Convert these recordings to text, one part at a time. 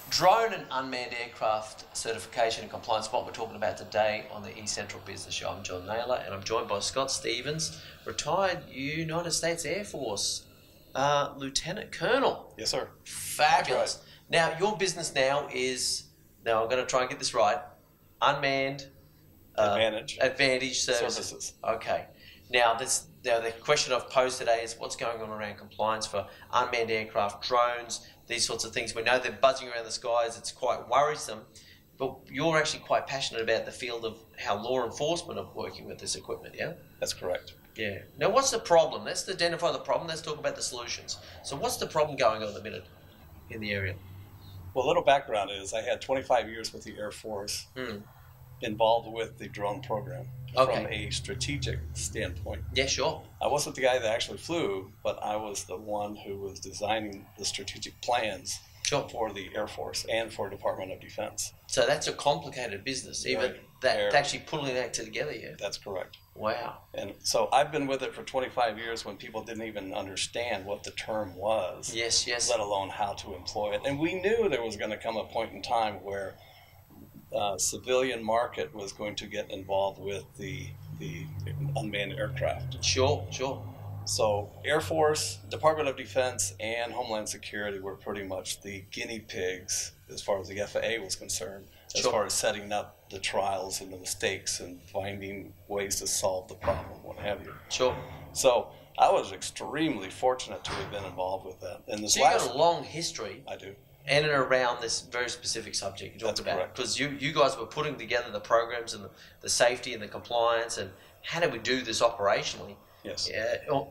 Drone and unmanned aircraft certification and compliance, what we're talking about today on the eCentral Business Show. I'm John Nayler and I'm joined by Scott Stevens, retired United States Air Force Lieutenant Colonel. Yes, sir. Fabulous. Right. Now, your business now is, now I'm going to try and get this right, unmanned advantage services. Okay. Now, the question I've posed today is what's going on around compliance for unmanned aircraft, drones, these sorts of things. We know they're buzzing around the skies. It's quite worrisome. But you're actually quite passionate about the field of how law enforcement are working with this equipment, yeah? That's correct. Yeah. Now, what's the problem? Let's identify the problem. Let's talk about the solutions. So what's the problem going on at the minute in the area? Well, a little background is I had 25 years with the Air Force involved with the drone program from a strategic standpoint. Yeah, sure. I wasn't the guy that actually flew, but I was the one who was designing the strategic plans for the Air Force and for Department of Defense. So that's a complicated business, even that actually pulling that together, yeah? That's correct. Wow. And so I've been with it for 25 years when people didn't even understand what the term was. Yes, yes. Let alone how to employ it. And we knew there was going to come a point in time where civilian market was going to get involved with the unmanned aircraft. Sure, sure. So Air Force, Department of Defense, and Homeland Security were pretty much the guinea pigs as far as the FAA was concerned, as far as setting up the trials and the mistakes and finding ways to solve the problem, what have you. Sure. So I was extremely fortunate to have been involved with that. And this so you've got a long history. I do. In and around this very specific subject you talked about. Because you guys were putting together the programs and the safety and the compliance and how do we do this operationally? Yes.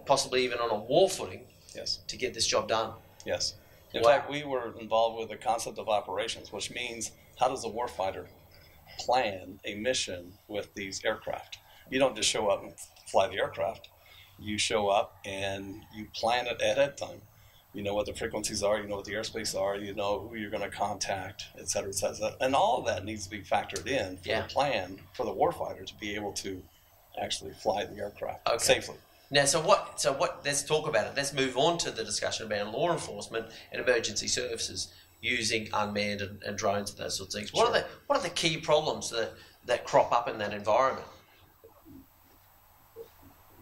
Possibly even on a war footing. Yes. To get this job done. Yes. In fact, we were involved with the concept of operations, which means how does a warfighter plan a mission with these aircraft? You don't just show up and fly the aircraft. You show up and you plan it ahead of time. You know what the frequencies are, you know what the airspace are, you know who you're going to contact, et cetera, et cetera. And all of that needs to be factored in for the plan for the warfighter to be able to actually fly the aircraft safely. Now, so what, let's talk about it. Let's move on to the discussion about law enforcement and emergency services using unmanned and drones and those sorts of things. What are the key problems that crop up in that environment?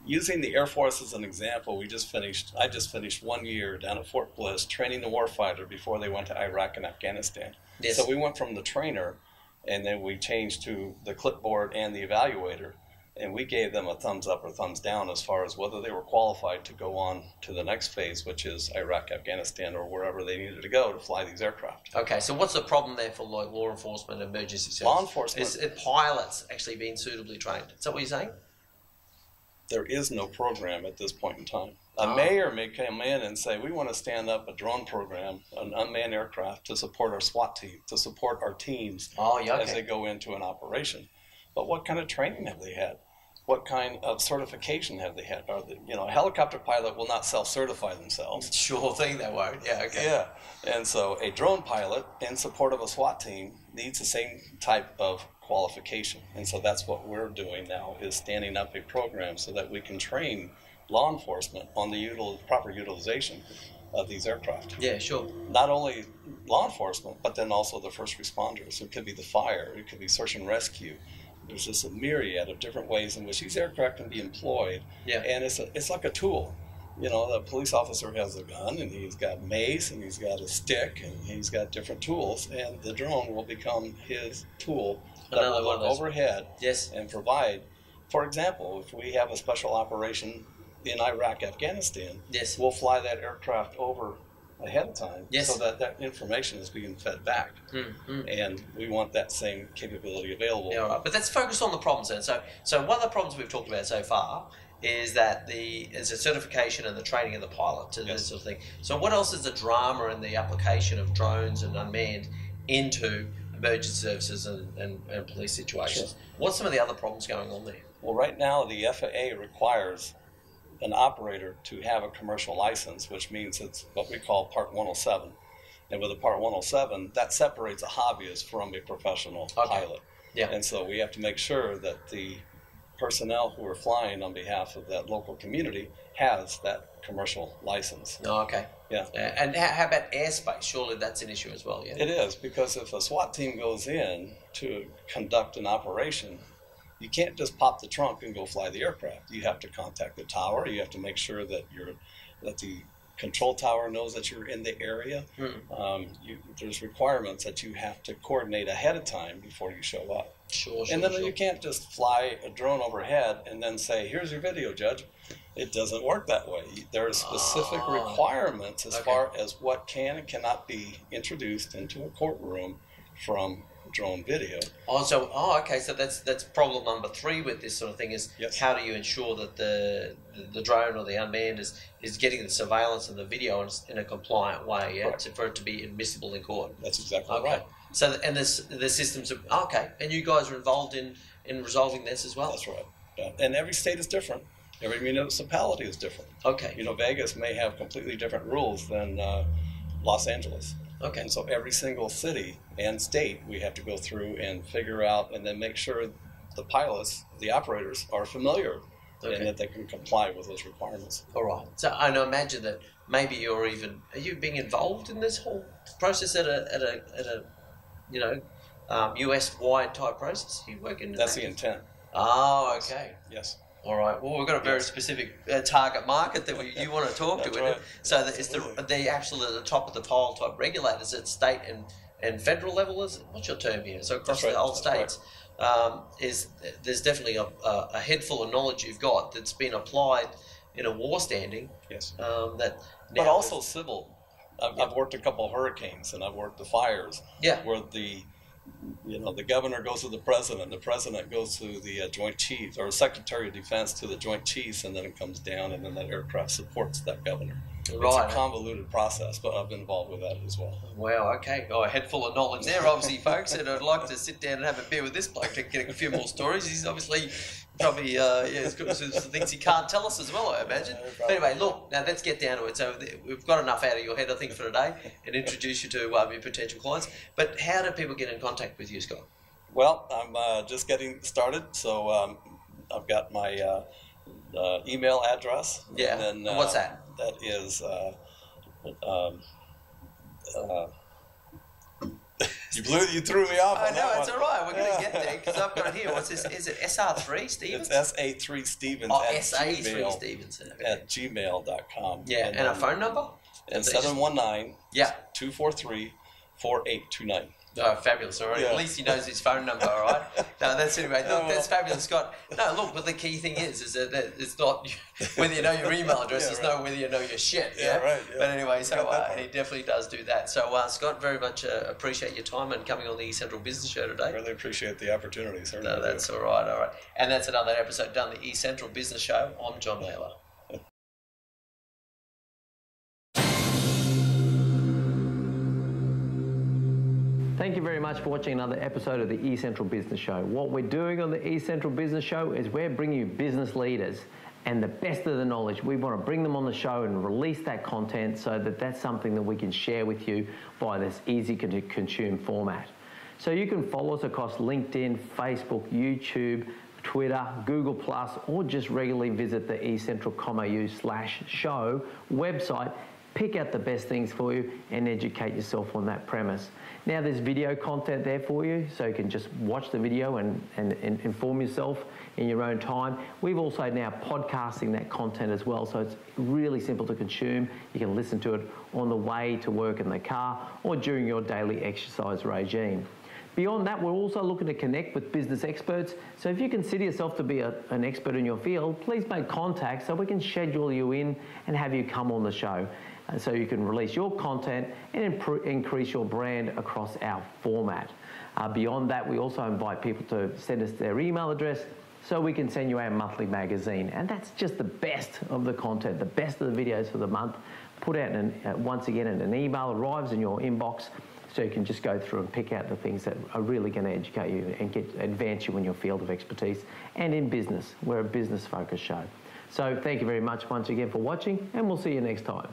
Using the Air Force as an example, I just finished 1 year down at Fort Bliss training the warfighter before they went to Iraq and Afghanistan. Yes. So we went from the trainer, and then we changed to the clipboard and the evaluator, and we gave them a thumbs up or thumbs down as far as whether they were qualified to go on to the next phase, which is Iraq, Afghanistan, or wherever they needed to go to fly these aircraft. Okay, so what's the problem there for like law enforcement and emergency services? Law enforcement. Is pilots actually being suitably trained? Is that what you're saying? There is no program at this point in time. A mayor may come in and say, we want to stand up a drone program, an unmanned aircraft, to support our SWAT team, to support our teams as they go into an operation. But what kind of training have they had? What kind of certification have they had? A helicopter pilot will not self-certify themselves. Sure thing, they won't. Yeah, okay. Yeah, and so a drone pilot in support of a SWAT team needs the same type of qualification. And so that's what we're doing now, is standing up a program so that we can train law enforcement on the proper utilization of these aircraft. Yeah, sure. Not only law enforcement, but then also the first responders. It could be the fire, it could be search and rescue. There's just a myriad of different ways in which these aircraft can be employed. Yeah. And it's like a tool. You know, the police officer has a gun, and he's got mace, and he's got a stick, and he's got different tools, and the drone will become his tool that will look overhead and provide. For example, if we have a special operation in Iraq, Afghanistan, we'll fly that aircraft over ahead of time so that information is being fed back. And we want that same capability available. Yeah, right. But let's focus on the problems then. So one of the problems we've talked about so far is that there's a certification and the training of the pilot to this sort of thing. So what else is the drama in the application of drones and unmanned into emergency services and police situations? Sure. What's some of the other problems going on there? Well, right now the FAA requires an operator to have a commercial license, which means it's what we call Part 107. And with a Part 107, that separates a hobbyist from a professional pilot. Yeah. And so we have to make sure that the personnel who are flying on behalf of that local community has that commercial license. Oh, okay. Yeah. And how about airspace? Surely that's an issue as well, yeah? It is, because if a SWAT team goes in to conduct an operation, you can't just pop the trunk and go fly the aircraft. You have to contact the tower. You have to make sure that the control tower knows that you're in the area. There's requirements that you have to coordinate ahead of time before you show up. Sure. And then you can't just fly a drone overhead and then say, here's your video, Judge. It doesn't work that way. There are specific requirements as far as what can and cannot be introduced into a courtroom from drone video. Okay. So that's problem number 3 with this sort of thing is how do you ensure that the drone or the unmanned is getting the surveillance and the video in a compliant way, for it to be admissible in court. That's exactly right. So and the systems are and you guys are involved in resolving this as well. That's right. Yeah. And every state is different. Every municipality is different. Okay. Vegas may have completely different rules than Los Angeles. Okay. And so every single city and state we have to go through and figure out and then make sure the pilots, the operators, are familiar and that they can comply with those requirements. All right. So I imagine that maybe are you being involved in this whole process at a US wide type process? Are you working? That's the intent. Oh, okay. Yes. All right. Well, we've got a very specific target market that you want to talk to. Right. So it's the actual at the top of the pile type regulators at state and federal level. What's your term here? So across the whole states, there's definitely a head full of knowledge you've got that's been applied in a war standing. Yes. But also civil. I've worked a couple of hurricanes and I've worked the fires. Yeah. Where the governor goes to the president goes to the Joint Chiefs, or Secretary of Defense to the Joint Chiefs, and then it comes down, and then that aircraft supports that governor. Right. It's a convoluted process, but I've been involved with that as well. Wow, okay. A head full of knowledge there, obviously, folks, and I'd like to sit down and have a beer with this bloke to get a few more stories. He's obviously probably, he's got some things he can't tell us as well, I imagine. But anyway, look, now let's get down to it. So we've got enough out of your head, I think, for today, and introduce you to your potential clients. But how do people get in contact with you, Scott? Well, I'm just getting started, so I've got my email address. Yeah, and then, what's that? That is... You threw me off. I know, it's all right. We're going to get there because I've got it here. What's this? Is it SR3 Stevens? It's SA3 Stevens. SA3 Stevens. At gmail.com. Yeah, and a phone number? And 719 243 4829. Oh, fabulous. All right. Yeah. At least he knows his phone number, all right? No, that's anyway. Look, that's fabulous, Scott. No, look, but the key thing is that it's not whether you know your email address, it's not whether you know your shit. Yeah, right. Yeah. But anyway, so he definitely does do that. So, Scott, very much appreciate your time and coming on the eCentral Business Show today. Really appreciate the opportunity, sir. No, that's all right, all right. And that's another episode done, the eCentral Business Show. I'm John Nayler. Thank you very much for watching another episode of the eCentral Business Show. What we're doing on the eCentral Business Show is we're bringing you business leaders and the best of the knowledge. We want to bring them on the show and release that content so that that's something that we can share with you via this easy to consume format. So you can follow us across LinkedIn, Facebook, YouTube, Twitter, Google+, or just regularly visit the eCentral.com.au/show website. Pick out the best things for you and educate yourself on that premise. Now there's video content there for you, so you can just watch the video and inform yourself in your own time. We've also now podcasting that content as well, so it's really simple to consume. You can listen to it on the way to work in the car or during your daily exercise regime. Beyond that, we're also looking to connect with business experts. So if you consider yourself to be an expert in your field, please make contact so we can schedule you in and have you come on the show. So you can release your content and increase your brand across our format. Beyond that, we also invite people to send us their email address so we can send you our monthly magazine. And that's just the best of the content, the best of the videos for the month, put out once again in an email, arrives in your inbox, so you can just go through and pick out the things that are really going to educate you and advance you in your field of expertise and in business. We're a business-focused show. So thank you very much once again for watching, and we'll see you next time.